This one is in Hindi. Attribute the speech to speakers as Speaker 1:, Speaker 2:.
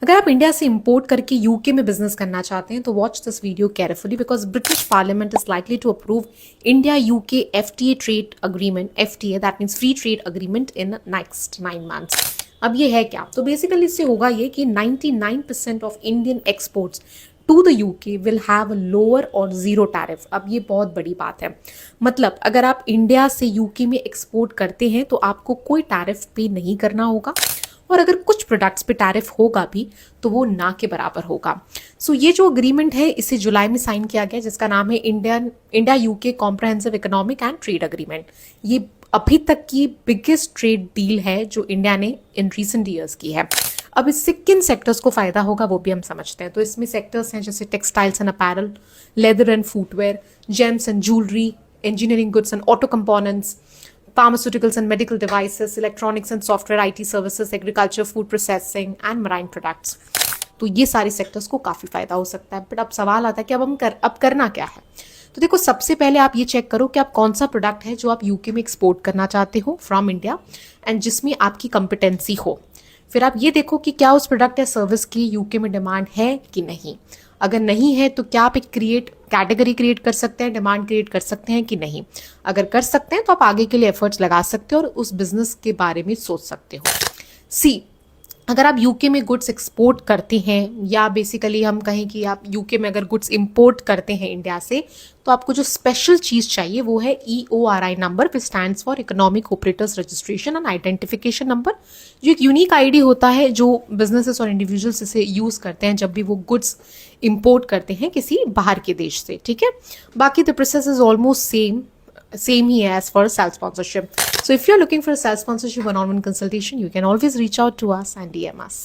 Speaker 1: अगर आप इंडिया से इंपोर्ट करके यूके में बिजनेस करना चाहते हैं तो watch this video carefully because British parliament is likely to approve India UK FTA trade agreement, FTA that means free trade agreement in next 9 months. अब ये है क्या? तो बेसिकली इससे होगा ये कि 99% of Indian exports to the UK will have a lower और जीरो टैरिफ। अब ये बहुत बड़ी बात है। मतलब अगर आप इंडिया से यूके में एक्सपोर्ट करते हैं तो आपको कोई टैरिफ पे नहीं करना होगा, और अगर कुछ प्रोडक्ट्स पे टैरिफ होगा भी तो वो ना के बराबर होगा। सो ये जो अग्रीमेंट है इसे जुलाई में साइन किया गया, जिसका नाम है India UK comprehensive economic and trade agreement. ये अभी तक की बिगेस्ट ट्रेड डील है जो इंडिया ने इन रिसेंट ईयर्स की है। अब इससे किन सेक्टर्स को फायदा होगा वो भी हम समझते हैं। तो इसमें सेक्टर्स हैं जैसे textiles and apparel, leather and footwear, James and jewellery, engineering goods and auto components, pharmaceuticals and medical devices, electronics and software, IT services, agriculture, food processing and marine products। तो ये सारे सेक्टर्स को काफ़ी फायदा हो सकता है। बट अब सवाल आता है कि अब करना क्या है। तो देखो, सबसे पहले आप ये चेक करो कि आप कौन सा प्रोडक्ट है जो आप यूके में एक्सपोर्ट करना चाहते हो फ्रॉम इंडिया एंड जिसमें आपकी कंपिटेंसी हो। फिर आप ये देखो कि क्या उस प्रोडक्ट या सर्विस की यूके में डिमांड है कि नहीं। अगर नहीं है तो क्या आप एक कैटेगरी क्रिएट कर सकते हैं, डिमांड क्रिएट कर सकते हैं कि नहीं। अगर कर सकते हैं तो आप आगे के लिए एफर्ट्स लगा सकते हो और उस बिजनेस के बारे में सोच सकते हो। सी, अगर आप यूके में गुड्स एक्सपोर्ट करते हैं या बेसिकली हम कहें कि आप यूके में अगर गुड्स इंपोर्ट करते हैं इंडिया से, तो आपको जो स्पेशल चीज़ चाहिए वो है EORI number, which stands for economic operators registration and identification number, जो एक यूनिक आईडी होता है जो बिजनेसेस और इंडिविजुअल्स इसे यूज़ करते हैं जब भी वो गुड्स इंपोर्ट करते हैं किसी बाहर के देश से। ठीक है, बाकी the process is almost same here as for self sponsorship. So if you're looking for a self sponsorship one-on-one consultation, you can always reach out to us and DM us.